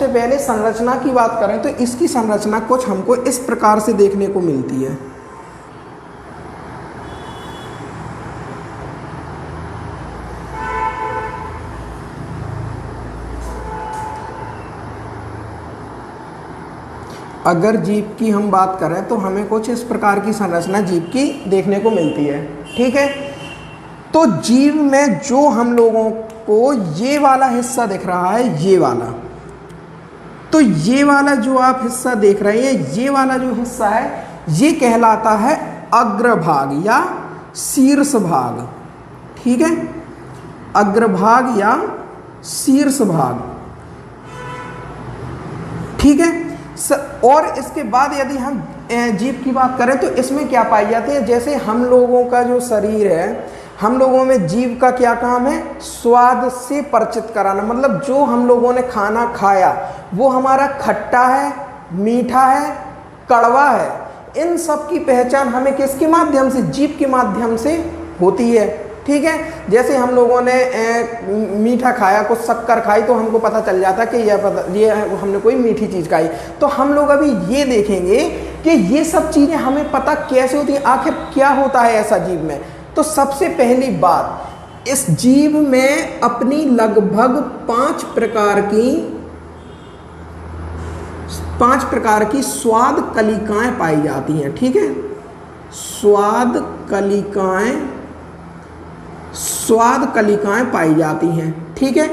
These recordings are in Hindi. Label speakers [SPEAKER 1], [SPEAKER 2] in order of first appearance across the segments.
[SPEAKER 1] सबसे पहले संरचना की बात करें तो इसकी संरचना कुछ हमको इस प्रकार से देखने को मिलती है। अगर जीव की हम बात करें तो हमें कुछ इस प्रकार की संरचना जीव की देखने को मिलती है। ठीक है, तो जीव में जो हम लोगों को ये वाला हिस्सा दिख रहा है, ये वाला, तो ये वाला जो आप हिस्सा देख रहे हैं, ये वाला जो हिस्सा है ये कहलाता है अग्रभाग या शीर्ष भाग। ठीक है, अग्रभाग या शीर्ष भाग। ठीक है, और इसके बाद यदि हम जीव की बात करें तो इसमें क्या पाई जाती है, जैसे हम लोगों का जो शरीर है, हम लोगों में जीव का क्या काम है, स्वाद से परिचित कराना। मतलब जो हम लोगों ने खाना खाया वो हमारा खट्टा है, मीठा है, कड़वा है, इन सब की पहचान हमें किसके माध्यम से, जीव के माध्यम से होती है। ठीक है, जैसे हम लोगों ने मीठा खाया, कुछ शक्कर खाई, तो हमको पता चल जाता कि ये हमने कोई मीठी चीज़ खाई। तो हम लोग अभी ये देखेंगे कि ये सब चीज़ें हमें पता कैसे होती हैं, आखिर क्या होता है ऐसा जीव में। तो सबसे पहली बात, इस जीव में अपनी लगभग 5 प्रकार की स्वाद कलिकाएं पाई जाती हैं। ठीक है, स्वाद कलिकाएं पाई जाती हैं। ठीक है,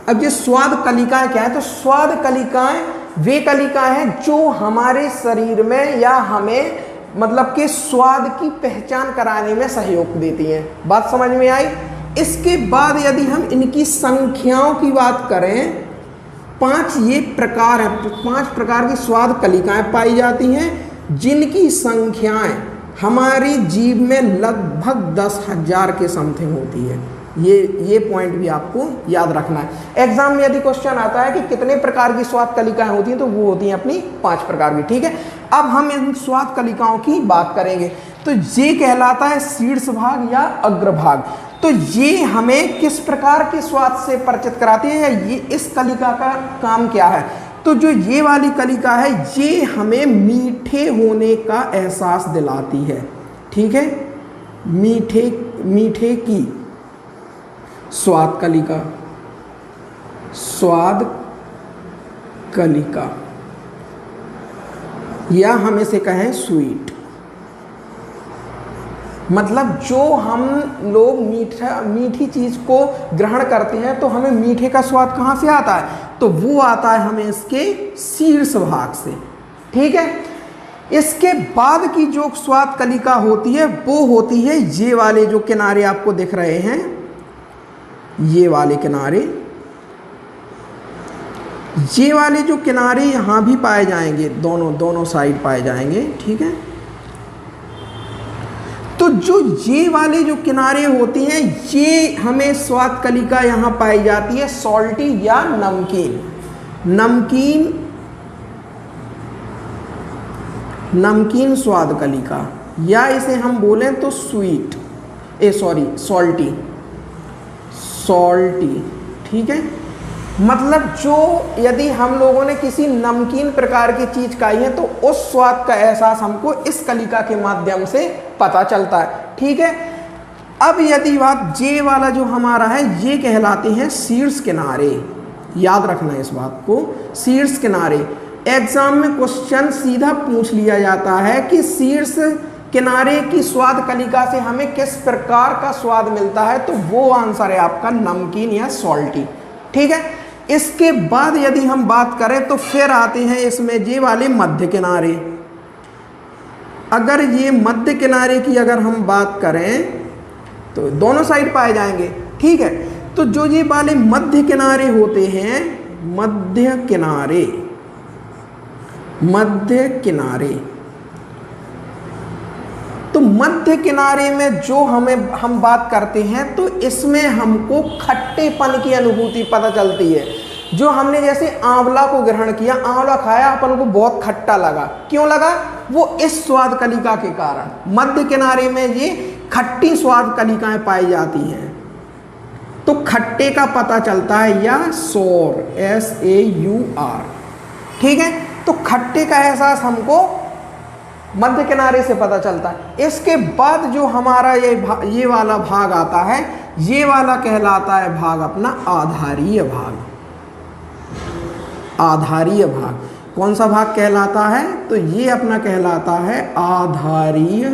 [SPEAKER 1] अब ये स्वाद कलिकाएं क्या है, तो स्वाद कलिकाएं वे कलिकाएं हैं जो हमारे शरीर में या हमें मतलब कि स्वाद की पहचान कराने में सहयोग देती हैं। बात समझ में आई। इसके बाद यदि हम इनकी संख्याओं की बात करें, 5 ये प्रकार हैं, 5 प्रकार की स्वाद कलिकाएं पाई जाती हैं जिनकी संख्याएं हमारी जीभ में लगभग 10,000 के समथिंग होती है। ये पॉइंट भी आपको याद रखना है। एग्जाम में यदि क्वेश्चन आता है कि कितने प्रकार की स्वाद कलिकाएं होती हैं, तो वो होती हैं अपनी 5 प्रकार की। ठीक है, अब हम इन स्वाद कलिकाओं की बात करेंगे। तो ये कहलाता है शीर्ष भाग या अग्रभाग। तो ये हमें किस प्रकार के स्वाद से परिचित कराती है, या ये इस कलिका का काम क्या है। तो जो ये वाली कलिका है ये हमें मीठे होने का एहसास दिलाती है। ठीक है, मीठे की स्वाद कलिका या हम इसे कहें स्वीट। मतलब जो हम लोग मीठी चीज़ को ग्रहण करते हैं तो हमें मीठे का स्वाद कहाँ से आता है, तो वो आता है हमें इसके शीर्ष भाग से। ठीक है, इसके बाद की जो स्वाद कलिका होती है वो होती है ये वाले जो किनारे आपको दिख रहे हैं, ये वाले किनारे, ये वाले जो किनारे यहाँ भी पाए जाएंगे, दोनों साइड पाए जाएंगे। ठीक है, तो जो ये वाले जो किनारे होती हैं ये हमें स्वाद कलिका यहाँ पाई जाती है सॉल्टी या नमकीन स्वाद कलिका, या इसे हम बोलें तो सॉल्टी। ठीक है, मतलब जो यदि हम लोगों ने किसी नमकीन प्रकार की चीज़ खाई है तो उस स्वाद का एहसास हमको इस कलिका के माध्यम से पता चलता है। ठीक है, अब यदि बात ये वाला जो हमारा है ये कहलाते हैं शीर्ष किनारे। याद रखना है इस बात को, शीर्ष किनारे। एग्जाम में क्वेश्चन सीधा पूछ लिया जाता है कि शीर्ष किनारे की स्वाद कलिका से हमें किस प्रकार का स्वाद मिलता है, तो वो आंसर है आपका नमकीन या सॉल्टी। ठीक है, इसके बाद यदि हम बात करें तो फिर आते हैं इसमें ये वाले मध्य किनारे। अगर ये मध्य किनारे की अगर हम बात करें तो दोनों साइड पाए जाएंगे। ठीक है, तो जो ये वाले मध्य किनारे होते हैं, मध्य किनारे, तो मध्य किनारे में जो हम बात करते हैं तो इसमें हमको खट्टेपन की अनुभूति पता चलती है। जो हमने जैसे आंवला को ग्रहण किया, आंवला खाया, अपन को बहुत खट्टा लगा। क्यों लगा, वो इस स्वाद कलिका के कारण। मध्य किनारे में ये खट्टी स्वाद कलिकाएं पाई जाती हैं। तो खट्टे का पता चलता है या सौर, SAUR। ठीक है। तो खट्टे का एहसास हमको मध्य किनारे से पता चलता है। इसके बाद जो हमारा ये वाला भाग आता है, ये वाला कहलाता है भाग अपना आधारीय भाग। आधारीय भाग कौन सा भाग कहलाता है? तो ये अपना कहलाता है आधारीय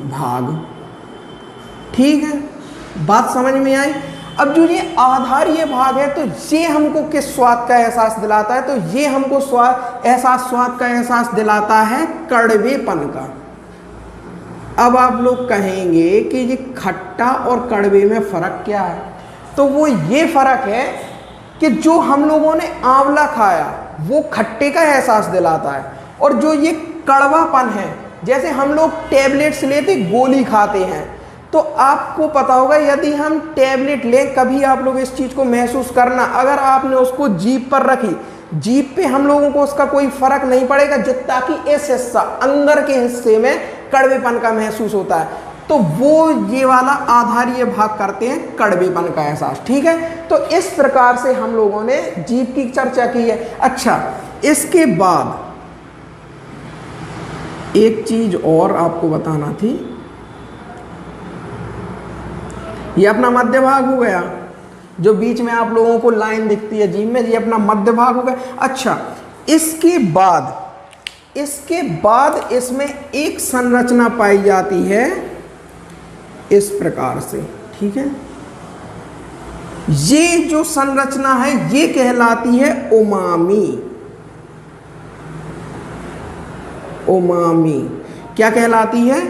[SPEAKER 1] भाग। ठीक है, बात समझ में आई। अब जो ये आधारीय भाग है, तो ये हमको किस स्वाद का एहसास दिलाता है? तो ये हमको स्वाद का एहसास दिलाता है कड़वेपन का। अब आप लोग कहेंगे कि ये खट्टा और कड़वे में फ़र्क क्या है? तो वो ये फ़र्क है कि जो हम लोगों ने आंवला खाया वो खट्टे का एहसास दिलाता है, और जो ये कड़वापन है, जैसे हम लोग टैबलेट्स लेते गोली खाते हैं, तो आपको पता होगा यदि हम टैबलेट लें, कभी आप लोग इस चीज़ को महसूस करना, अगर आपने उसको जीभ पर रखी, जीभ पे हम लोगों को उसका कोई फर्क नहीं पड़ेगा, जितना कि इस हिस्सा अंदर के हिस्से में कड़वेपन का महसूस होता है। तो वो ये वाला आधारीय भाग करते हैं कड़वेपन का एहसास। ठीक है, तो इस प्रकार से हम लोगों ने जीभ की चर्चा की है। अच्छा, इसके बाद एक चीज और आपको बताना थी, ये अपना मध्य भाग हो गया, जो बीच में आप लोगों को लाइन दिखती है जीभ में, ये अपना मध्य भाग हो गया। अच्छा, इसके बाद इसमें एक संरचना पाई जाती है इस प्रकार से। ठीक है, ये जो संरचना है ये कहलाती है उमामी। उमामी क्या कहलाती है?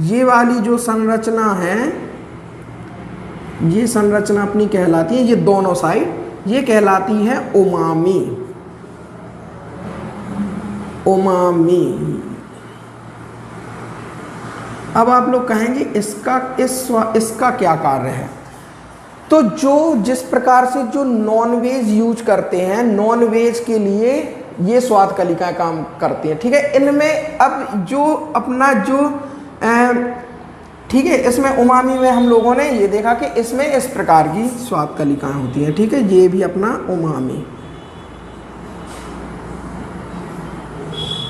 [SPEAKER 1] ये वाली जो संरचना है, ये संरचना अपनी कहलाती है, ये दोनों साइड, ये कहलाती है उमामी। उमामी। अब आप लोग कहेंगे इसका क्या कार्य है? तो जिस प्रकार से जो नॉन वेज यूज करते हैं, नॉन वेज के लिए ये स्वाद कलिकाएं काम करती हैं। ठीक है, इनमें अब जो अपना जो ठीक है, इसमें उमामी में हम लोगों ने ये देखा कि इसमें इस प्रकार की स्वाद कलिकाएं होती हैं। ठीक है, ये भी अपना उमामी।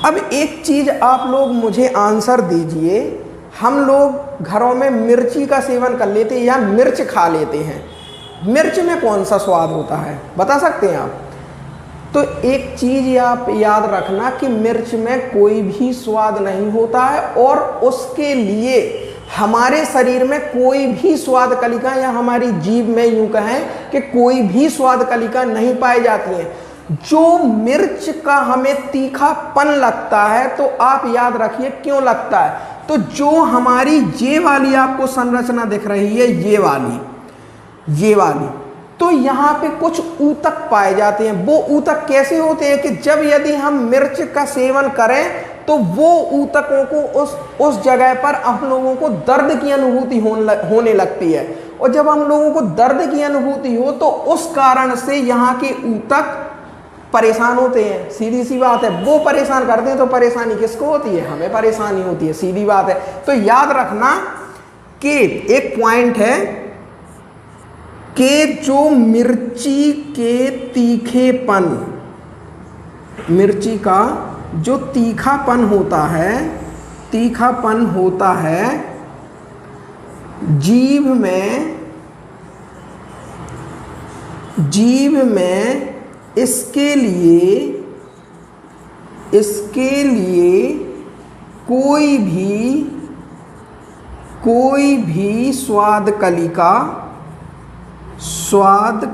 [SPEAKER 1] अब एक चीज आप लोग मुझे आंसर दीजिए, हम लोग घरों में मिर्ची का सेवन कर लेते हैं या मिर्च खा लेते हैं, मिर्च में कौन सा स्वाद होता है बता सकते हैं आप? तो एक चीज आप याद रखना कि मिर्च में कोई भी स्वाद नहीं होता है, और उसके लिए हमारे शरीर में कोई भी स्वाद कलिका, या हमारी जीभ में यूं कहें कि कोई भी स्वाद कलिका नहीं पाई जाती है। जो मिर्च का हमें तीखापन लगता है, तो आप याद रखिए क्यों लगता है, तो जो हमारी ये वाली आपको संरचना दिख रही है, ये वाली, तो यहाँ पे कुछ ऊतक पाए जाते हैं। वो ऊतक कैसे होते हैं कि जब यदि हम मिर्च का सेवन करें तो वो ऊतकों को उस जगह पर हम लोगों को दर्द की अनुभूति होने लगती है, और जब हम लोगों को दर्द की अनुभूति हो तो उस कारण से यहाँ के ऊतक परेशान होते हैं। सीधी सी बात है, वो परेशान करते हैं, तो परेशानी किसको होती है? हमें परेशानी होती है, सीधी बात है। तो याद रखना कि एक पॉइंट है कि जो मिर्ची के तीखेपन, मिर्ची का जो तीखापन होता है जीभ में इसके लिए कोई भी स्वाद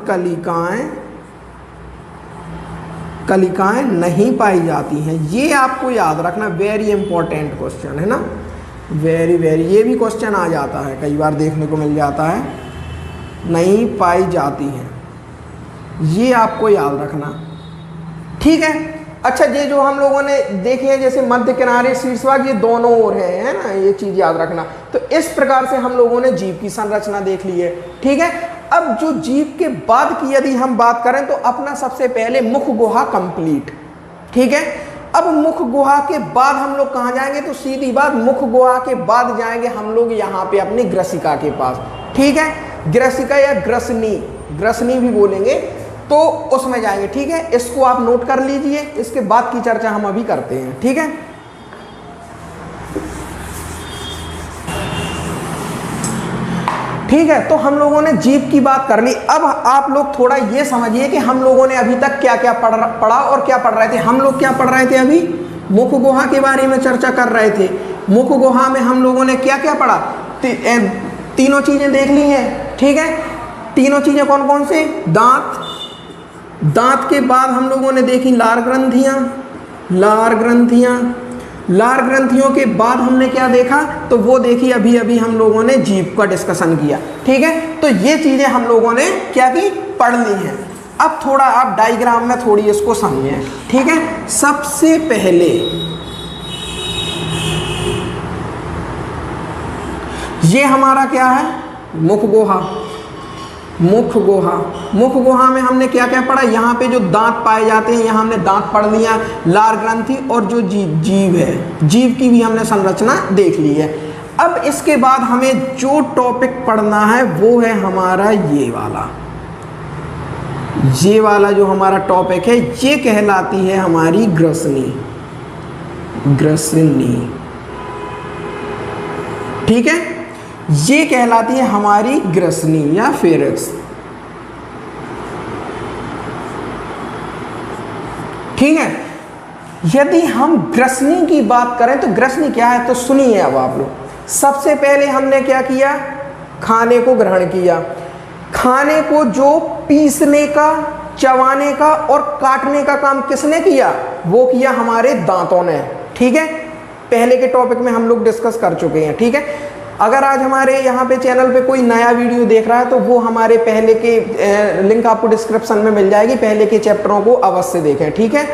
[SPEAKER 1] कलिकाएं नहीं पाई जाती हैं। ये आपको याद रखना, वेरी इंपॉर्टेंट क्वेश्चन है ना, वेरी ये भी क्वेश्चन आ जाता है, कई बार देखने को मिल जाता है, नहीं पाई जाती हैं, ये आपको याद रखना। ठीक है, अच्छा, ये जो हम लोगों ने देखे हैं जैसे मध्य किनारे शीर्षभाग, ये दोनों ओर है ना, ये चीज याद रखना। तो इस प्रकार से हम लोगों ने जीभ की संरचना देख ली है। ठीक है, अब जो जीभ के बाद की यदि हम बात करें तो अपना सबसे पहले मुख गुहा कंप्लीट। ठीक है, अब मुख गुहा के बाद हम लोग कहाँ जाएंगे? तो सीधी बात, मुख गुहा के बाद जाएंगे हम लोग यहाँ पे अपनी ग्रसिका के पास। ठीक है, ग्रसिका या ग्रसनी भी बोलेंगे। तो उसमें जाएंगे। ठीक है, इसको आप नोट कर लीजिए, इसके बाद की चर्चा हम अभी करते हैं। ठीक है, ठीक है, तो हम लोगों ने जीव की बात कर ली। अब आप लोग थोड़ा ये समझिए कि हम लोगों ने अभी तक क्या क्या पढ़ा और क्या पढ़ रहे थे। हम लोग क्या पढ़ रहे थे, अभी मुख गुहा के बारे में चर्चा कर रहे थे। मुख गुहा में हम लोगों ने क्या क्या पढ़ा, तीनों चीजें देख ली हैं। ठीक है, तीनों चीजें कौन कौन से, दांत, दांत के बाद हम लोगों ने देखी लार ग्रंथियां, लार ग्रंथियां, लार ग्रंथियों के बाद हमने क्या देखा, तो वो देखी अभी अभी हम लोगों ने जीभ का डिस्कशन किया। ठीक है, तो ये चीजें हम लोगों ने क्या की, पढ़ ली हैं। अब थोड़ा आप डायग्राम में थोड़ी इसको समझें। ठीक है, सबसे पहले ये हमारा क्या है, मुख गुहा। मुख गुहा, मुख गुहा में हमने क्या क्या पढ़ा, यहाँ पे जो दांत पाए जाते हैं, यहाँ हमने दांत पढ़ लिया, लार ग्रंथि और जो जीव है, जीव की भी हमने संरचना देख ली है। अब इसके बाद हमें जो टॉपिक पढ़ना है वो है हमारा ये वाला जो हमारा टॉपिक है, ये कहलाती है हमारी ग्रसनी, ग्रसनी। ठीक है, ये कहलाती है हमारी ग्रसनी या फेरेक्स। ठीक है, यदि हम ग्रसनी की बात करें तो ग्रसनी क्या है, तो सुनिए अब आप लोग। सबसे पहले हमने क्या किया, खाने को ग्रहण किया। खाने को जो पीसने का, चबाने का और काटने का काम किसने किया, वो किया हमारे दांतों ने। ठीक है, पहले के टॉपिक में हम लोग डिस्कस कर चुके हैं। ठीक है, अगर आज हमारे यहाँ पे चैनल पे कोई नया वीडियो देख रहा है तो वो हमारे पहले के लिंक आपको डिस्क्रिप्शन में मिल जाएगी, पहले के चैप्टरों को अवश्य देखें। ठीक है,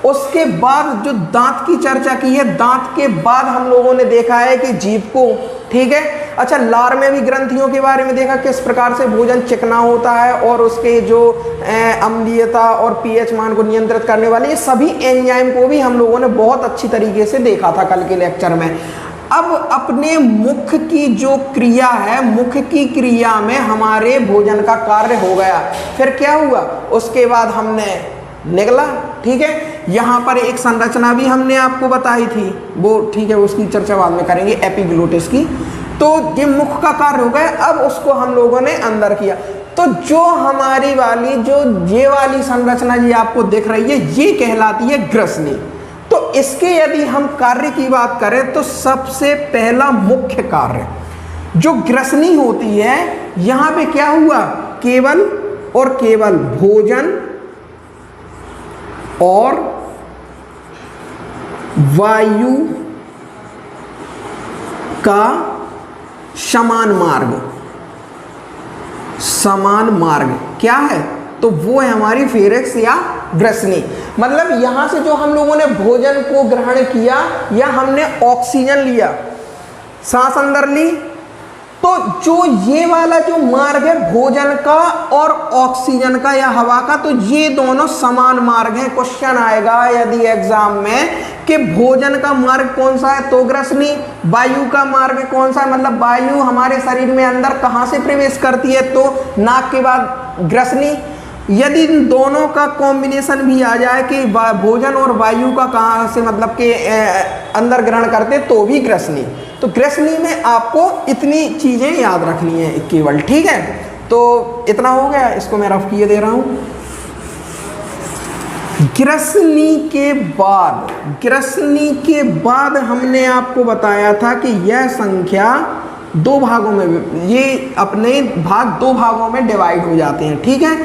[SPEAKER 1] उसके बाद जो दांत की चर्चा की है, दांत के बाद हम लोगों ने देखा है कि जीभ को, ठीक है, अच्छा लार में भी ग्रंथियों के बारे में देखा, किस प्रकार से भोजन चिकना होता है और उसके जो अम्लीयता और पीएच मान को नियंत्रित करने वाले ये सभी एंजाइम को भी हम लोगों ने बहुत अच्छी तरीके से देखा था कल के लेक्चर में। अब अपने मुख की जो क्रिया है, मुख की क्रिया में हमारे भोजन का कार्य हो गया, फिर क्या हुआ, उसके बाद हमने निकला। ठीक है, यहाँ पर एक संरचना भी हमने आपको बताई थी, वो ठीक है उसकी चर्चा बाद में करेंगे, एपिग्लोटिस की। तो ये मुख का कार्य हो गया, अब उसको हम लोगों ने अंदर किया। तो जो हमारी वाली जो ये वाली संरचना ये आपको दिख रही है, ये कहलाती है ग्रसनी। तो इसके यदि हम कार्य की बात करें तो सबसे पहला मुख्य कार्य जो ग्रसनी होती है, यहाँ पे क्या हुआ, केवल और केवल भोजन और वायु का समान मार्ग, समान मार्ग क्या है, तो वो है हमारी फेरेक्स या ग्रसनी। मतलब यहां से जो हम लोगों ने भोजन को ग्रहण किया या हमने ऑक्सीजन लिया, सांस अंदर ली, तो जो ये वाला जो मार्ग है भोजन का और ऑक्सीजन का या हवा का, तो ये दोनों समान मार्ग हैं। क्वेश्चन आएगा यदि एग्जाम में कि भोजन का मार्ग कौन सा है, तो ग्रसनी। वायु का मार्ग कौन सा है, मतलब वायु हमारे शरीर में अंदर कहाँ से प्रवेश करती है, तो नाक के बाद ग्रसनी। यदि इन दोनों का कॉम्बिनेशन भी आ जाए कि भोजन और वायु का कहाँ से मतलब के अंदर ग्रहण करते, तो भी ग्रसनी। तो ग्रसनी में आपको इतनी चीजें याद रखनी है केवल। ठीक है, तो इतना हो गया, इसको मैं रफ किए दे रहा हूं। ग्रसनी के बाद हमने आपको बताया था कि यह संख्या दो भागों में, ये अपने भाग दो भागों में डिवाइड हो जाते हैं। ठीक है,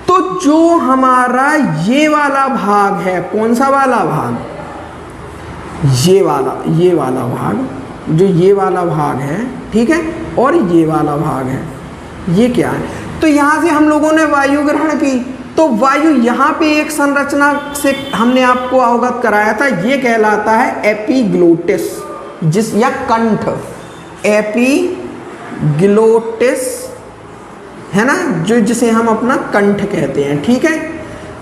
[SPEAKER 1] तो जो हमारा ये वाला भाग है, कौन सा वाला भाग, ये वाला भाग, जो ये वाला भाग है, ठीक है, और ये वाला भाग है, ये क्या है, तो यहां से हम लोगों ने वायु ग्रहण की। तो वायु यहाँ पे एक संरचना से हमने आपको अवगत कराया था, ये कहलाता है एपिग्लोटिस, जिस या कंठ, एपिग्लोटिस है ना, जो जिसे हम अपना कंठ कहते हैं। ठीक है,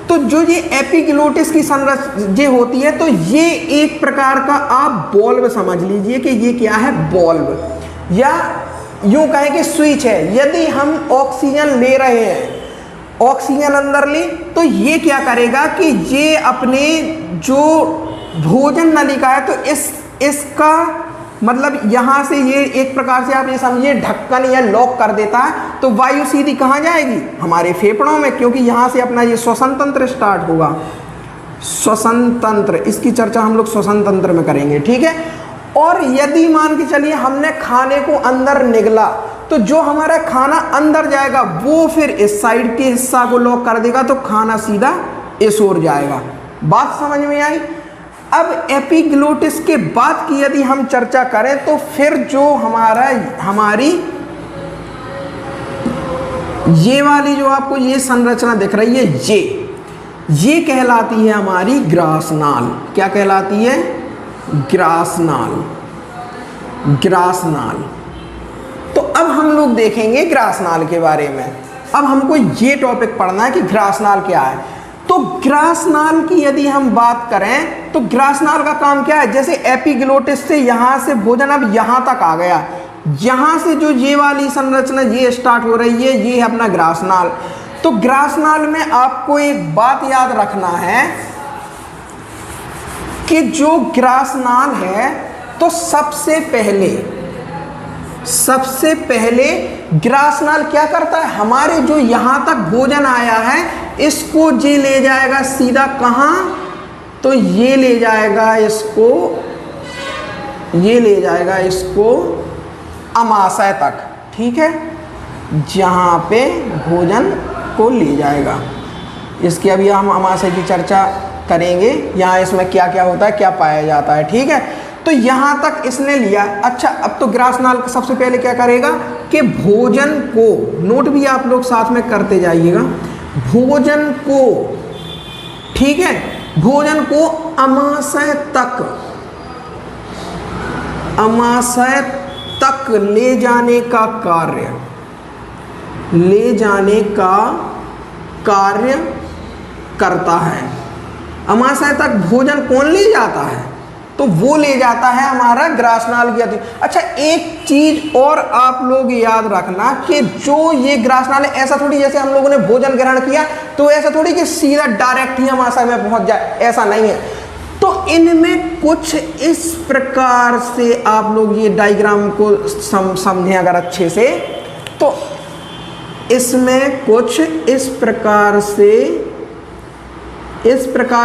[SPEAKER 1] तो जो ये एपिग्लोटिस की संरचना ये होती है, तो ये एक प्रकार का आप बॉल्व समझ लीजिए कि ये क्या है, बॉल्व, या यूं कहें कि स्विच है। यदि हम ऑक्सीजन ले रहे हैं ऑक्सीजन अंदर ली तो ये क्या करेगा कि ये अपने जो भोजन नलिका है तो इसका मतलब यहाँ से ये एक प्रकार से आप ये समझिए ढक्कन या लॉक कर देता है, तो वायु सीधी कहाँ जाएगी, हमारे फेफड़ों में, क्योंकि यहाँ से अपना ये श्वसन तंत्र स्टार्ट होगा। श्वसन तंत्र, इसकी चर्चा हम लोग श्वसन तंत्र में करेंगे, ठीक है। और यदि मान के चलिए हमने खाने को अंदर निगला तो जो हमारा खाना अंदर जाएगा वो फिर इस साइड के हिस्सा को लॉक कर देगा, तो खाना सीधा इस ओर जाएगा। बात समझ में आई। अब एपिग्लोटिस के बाद की यदि हम चर्चा करें तो फिर जो हमारी ये वाली जो आपको ये संरचना दिख रही है, ये कहलाती है हमारी ग्रासनाल। क्या कहलाती है, ग्रासनाल। ग्रासनाल। तो अब हम लोग देखेंगे ग्रासनाल के बारे में। अब हमको ये टॉपिक पढ़ना है कि ग्रासनाल क्या है। तो ग्रासनाल की यदि हम बात करें तो ग्रासनाल का काम क्या है, जैसे एपिग्लोटिस से यहाँ से भोजन अब यहाँ तक आ गया, यहाँ से जो ये वाली संरचना ये स्टार्ट हो रही है, ये है अपना ग्रासनाल। तो ग्रासनाल में आपको एक बात याद रखना है कि जो ग्रासनाल है तो सबसे पहले ग्रासनाल क्या करता है, हमारे जो यहाँ तक भोजन आया है इसको ये ले जाएगा सीधा कहाँ, तो ये ले जाएगा इसको अमाशय तक, ठीक है, जहाँ पे भोजन को ले जाएगा। इसकी अभी हम अमाशय की चर्चा करेंगे, यहाँ इसमें क्या क्या होता है, क्या पाया जाता है, ठीक है। तो यहाँ तक इसने लिया। अच्छा, अब तो ग्रासनाल सबसे पहले क्या करेगा कि भोजन को, नोट भी आप लोग साथ में करते जाइएगा, भोजन को, ठीक है, भोजन को अमाशय तक ले जाने का कार्य करता है। अमाशय तक भोजन कौन ले जाता है, तो वो ले जाता है हमारा ग्रासनाल की अति। अच्छा, एक चीज और आप लोग याद रखना कि जो ये ग्रासनाल है, ऐसा थोड़ी जैसे हम लोगों ने भोजन ग्रहण किया तो ऐसा थोड़ी कि सीधा डायरेक्ट ही अमाशय में पहुंच जाए, ऐसा नहीं है। तो इनमें कुछ इस प्रकार से आप लोग ये डायग्राम को समझें अगर अच्छे से, तो इसमें कुछ इस प्रकार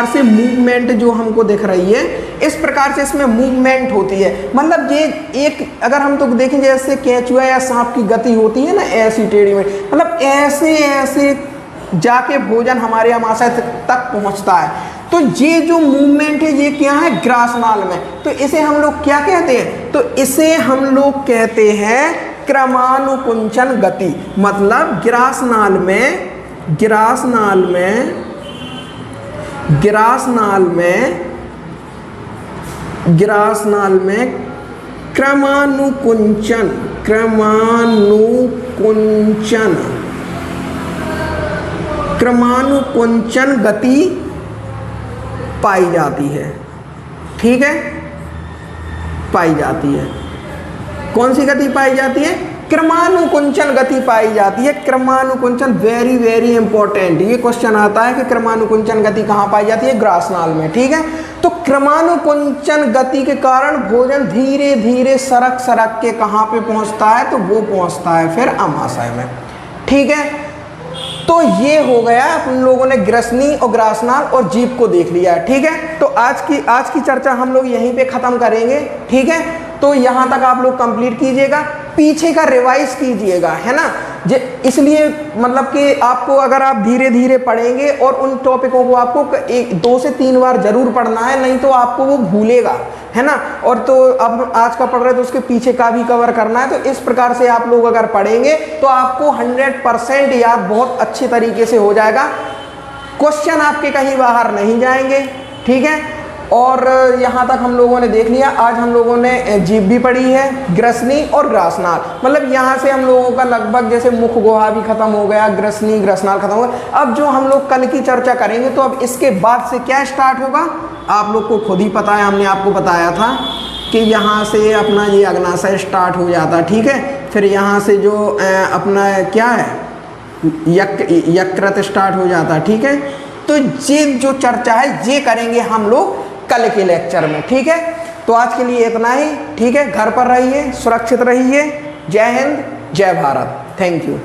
[SPEAKER 1] से मूवमेंट जो हमको दिख रही है, इस प्रकार से इसमें मूवमेंट होती है। मतलब ये एक, अगर हम तो देखें जैसे केंचुआ या सांप की गति होती है ना, ऐसी टेढ़ी में, मतलब ऐसे जाके भोजन हमारे अमाशय तक पहुंचता है। तो ये जो मूवमेंट है ये क्या है, ग्रासनाल में। तो इसे हम लोग क्या कहते हैं, तो इसे हम लोग कहते हैं क्रमानुकुंचन गति। मतलब ग्रासनाल में क्रमानुकुंचन गति पाई जाती है, ठीक है, पाई जाती है। कौन सी गति पाई जाती है, क्रमानुकुंचन गति पाई जाती है। क्रमानुकुंचन वेरी वेरी इंपॉर्टेंट, ये क्वेश्चन आता है कि क्रमानुकुंचन गति कहाँ पाई जाती है, ग्रासनाल में, ठीक है। तो क्रमानुकुंचन गति के कारण भोजन धीरे धीरे सरक के कहाँ पे पहुँचता है, तो वो पहुँचता है फिर अमाशय में, ठीक है। तो ये हो गया, अपन लोगों ने ग्रसनी और ग्रासनाल और जीभ को देख लिया है, ठीक है। तो आज की चर्चा हम लोग यहीं पे ख़त्म करेंगे, ठीक है। तो यहाँ तक आप लोग कंप्लीट कीजिएगा, पीछे का रिवाइज कीजिएगा, है ना। इसलिए मतलब कि आपको अगर आप धीरे धीरे पढ़ेंगे और उन टॉपिकों को आपको 2 से 3 बार जरूर पढ़ना है, नहीं तो आपको वो भूलेगा, है ना। और तो अब आज का पढ़ रहे तो उसके पीछे का भी कवर करना है। तो इस प्रकार से आप लोग अगर पढ़ेंगे तो आपको 100% याद बहुत अच्छे तरीके से हो जाएगा। क्वेश्चन आपके कहीं बाहर नहीं जाएंगे, ठीक है। और यहाँ तक हम लोगों ने देख लिया। आज हम लोगों ने जीभ भी पढ़ी है, ग्रसनी और ग्रासनाल। मतलब यहाँ से हम लोगों का लगभग जैसे मुख गुहा भी खत्म हो गया, ग्रसनी ग्रासनाल खत्म हो गया। अब जो हम लोग कल की चर्चा करेंगे, तो अब इसके बाद से क्या स्टार्ट होगा आप लोग को खुद ही पता है, हमने आपको बताया था कि यहाँ से अपना ये अग्नाशय स्टार्ट हो जाता है, ठीक है। फिर यहाँ से जो अपना क्या है यकृत स्टार्ट हो जाता है। ठीक है, तो ये जो चर्चा है ये करेंगे हम लोग कल के लेक्चर में। ठीक है, तो आज के लिए इतना ही। ठीक है, घर पर रहिए, सुरक्षित रहिए। जय हिंद, जय भारत। Thank you.